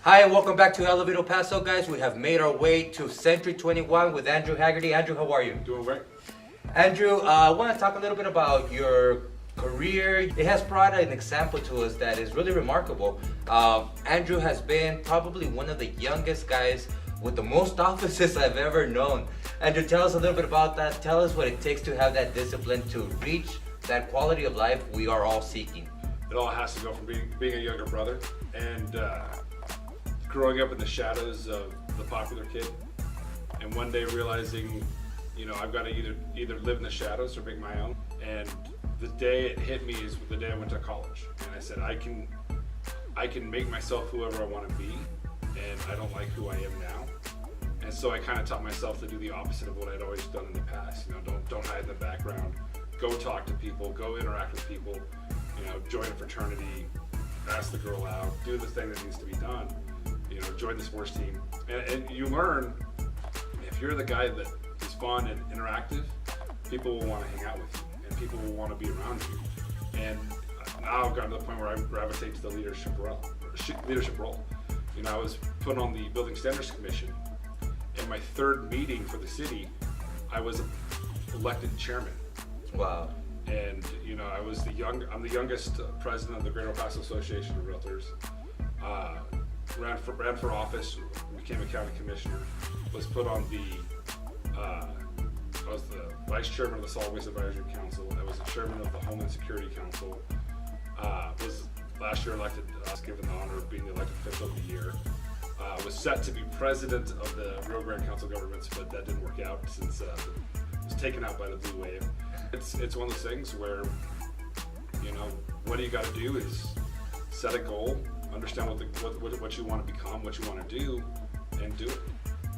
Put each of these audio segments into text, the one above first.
Hi, and welcome back to Haggerty of Paso, guys. We have made our way to Century 21 with Andrew Haggerty. Andrew, how are you? Doing great. Andrew, I want to talk a little bit about your career. It has brought an example to us that is really remarkable. Andrew has been probably one of the youngest guys with the most offices I've ever known. Andrew, tell us a little bit about that. Tell us what it takes to have that discipline to reach that quality of life we are all seeking. It all has to go from being a younger brother and growing up in the shadows of the popular kid, and one day realizing, I've got to either live in the shadows or make my own. And the day it hit me is the day I went to college, and I said I can make myself whoever I want to be, and I don't like who I am now. And so I kind of taught myself to do the opposite of what I'd always done in the past. Don't hide in the background. Go talk to people. Go interact with people. Join a fraternity. Ask the girl out. Do the thing that needs to be done. Join the sports team. And you learn, if you're the guy that is fun and interactive, people will want to hang out with you, and people will want to be around you. And now I've gotten to the point where I gravitate to the leadership role. I was put on the Building Standards Commission. In my third meeting for the city, I was elected chairman. Wow. And I'm the youngest president of the Greater Paso Association of Realtors. Ran for office, became a county commissioner. Was put on I was the vice chairman of the Solid Waste Advisory Council. I was the chairman of the Homeland Security Council. Was last year elected. I was given the honor of being the elected official of the year. Was set to be president of the Rio Grande Council of Governments, but that didn't work out since it was taken out by the blue wave. It's one of those things where, what you got to do is set a goal, understand what you want to become, what you want to do, and do it.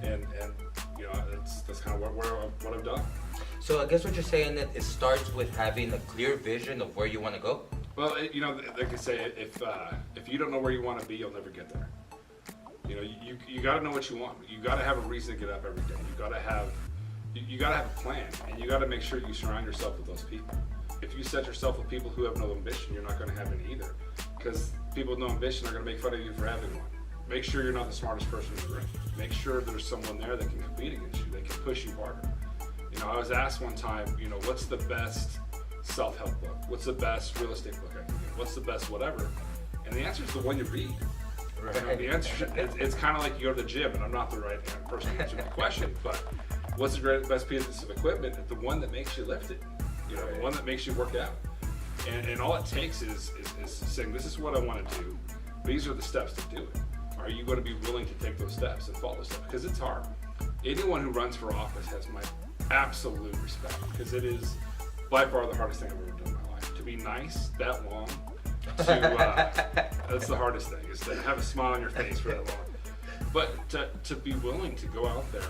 And that's kind of what I've done. So I guess what you're saying that it starts with having a clear vision of where you want to go. Well, like I say, if you don't know where you want to be, you'll never get there. You got to know what you want. You got to have a reason to get up every day. You got to have a plan, and you got to make sure you surround yourself with those people. If you set yourself with people who have no ambition, you're not going to have any either, because people with no ambition are going to make fun of you for having one. Make sure you're not the smartest person in the room. Make sure there's someone there that can compete against you, that can push you harder. I was asked one time, what's the best self-help book? What's the best real estate book I can get? What's the best whatever? And the answer is the one you read. Right. The answer, it's kind of like you go to the gym, and I'm not the right person to answer the question, but what's the best piece of equipment? The one that makes you lift it, the one that makes you work out. And all it takes is saying, this is what I want to do. These are the steps to do it. Are you going to be willing to take those steps and follow those steps? Because it's hard. Anyone who runs for office has my absolute respect, because it is by far the hardest thing I've ever done in my life. To be nice that long, that's the hardest thing, is to have a smile on your face for that long. But to be willing to go out there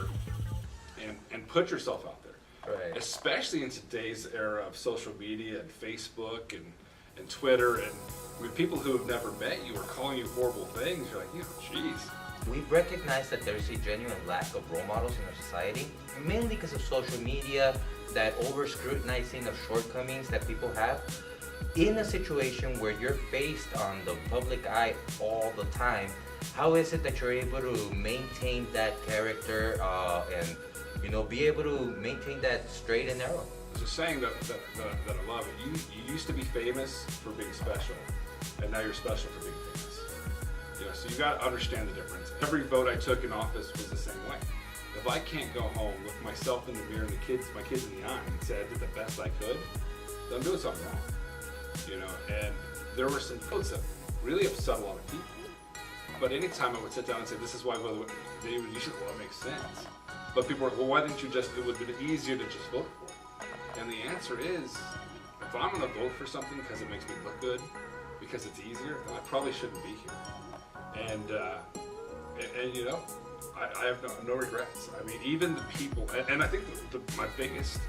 and put yourself out there, right. Especially in today's era of social media and Facebook and Twitter, and with people who have never met you are calling you horrible things. You're like, geez. We've recognized that there's a genuine lack of role models in our society, mainly because of social media, that over-scrutinizing of shortcomings that people have. In a situation where you're faced on the public eye all the time, how is it that you're able to maintain that character and be able to maintain that straight and narrow? There's a saying that I love. You used to be famous for being special, and now you're special for being famous. So you got to understand the difference. Every vote I took in office was the same way. If I can't go home, look myself in the mirror and my kids in the eye, and say I did the best I could, then I'm doing something wrong. And there were some votes that really upset a lot of people. But anytime I would sit down and say, this is why I voted, they would usually, well, it makes sense. But people were like, well, why didn't you it would have been easier to just vote for it. And the answer is, if I'm going to vote for something because it makes me look good, because it's easier, then I probably shouldn't be here. And I have no regrets. I mean, even the people, and I think my biggest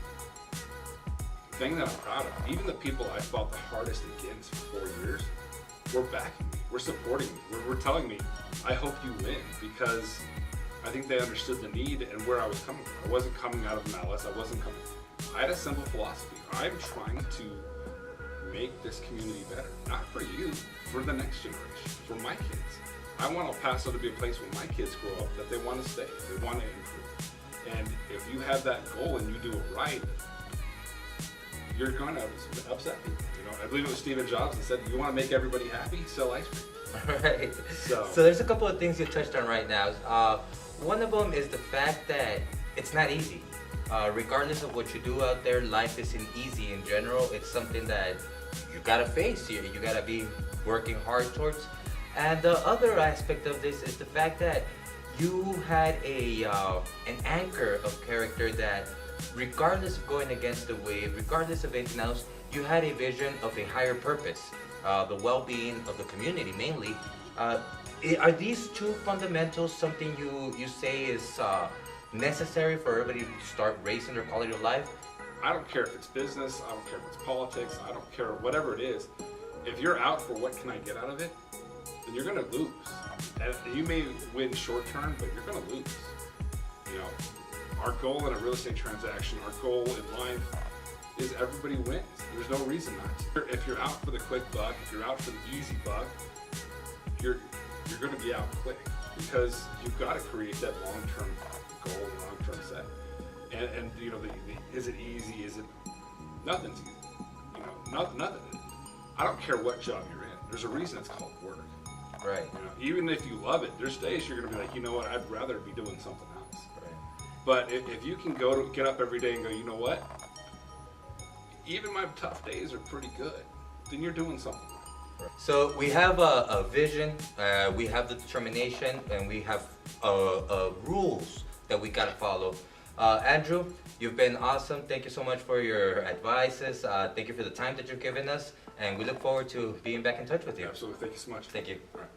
thing that I'm proud of, even the people I fought the hardest against for 4 years, were backing me, were supporting me, were telling me, I hope you win, because I think they understood the need and where I was coming from. I wasn't coming out of malice. I had a simple philosophy. I'm trying to make this community better, not for you, for the next generation, for my kids. I want El Paso to be a place when my kids grow up that they want to stay, they want to improve. And if you have that goal and you do it right, you're going to upset people. You know, I believe it was Stephen Jobs that said, "You want to make everybody happy? Sell ice cream." Right. So there's a couple of things you touched on right now. One of them is the fact that it's not easy. Regardless of what you do out there, life isn't easy in general. It's something that you gotta face here. You gotta be working hard towards. And the other aspect of this is the fact that you had an anchor of character that, regardless of going against the wave, regardless of anything else, you had a vision of a higher purpose, the well-being of the community mainly. Are these two fundamentals something you say is necessary for everybody to start raising their quality of life? I don't care if it's business, I don't care if it's politics, I don't care whatever it is. If you're out for what can I get out of it, then you're gonna lose. And you may win short term, but you're gonna lose. You know, our goal in a real estate transaction, our goal in life is everybody wins. There's no reason not to. If you're out for the quick buck, if you're out for the easy buck, you're gonna be out quick because you've got to create that long-term goal and long-term set. And you know, is it easy? Is it? Nothing's easy. You know, nothing. I don't care what job you're in. There's a reason it's called work. Right. You know, even if you love it, there's days you're gonna be like, you know what? I'd rather be doing something else. Right. But if you can get up every day and go, you know what? Even my tough days are pretty good. Then you're doing something right. So we have a vision, we have the determination, and we have rules that we gotta follow. Andrew, you've been awesome. Thank you so much for your advices. Thank you for the time that you've given us, and we look forward to being back in touch with you. Absolutely. Thank you so much. Thank you. All right.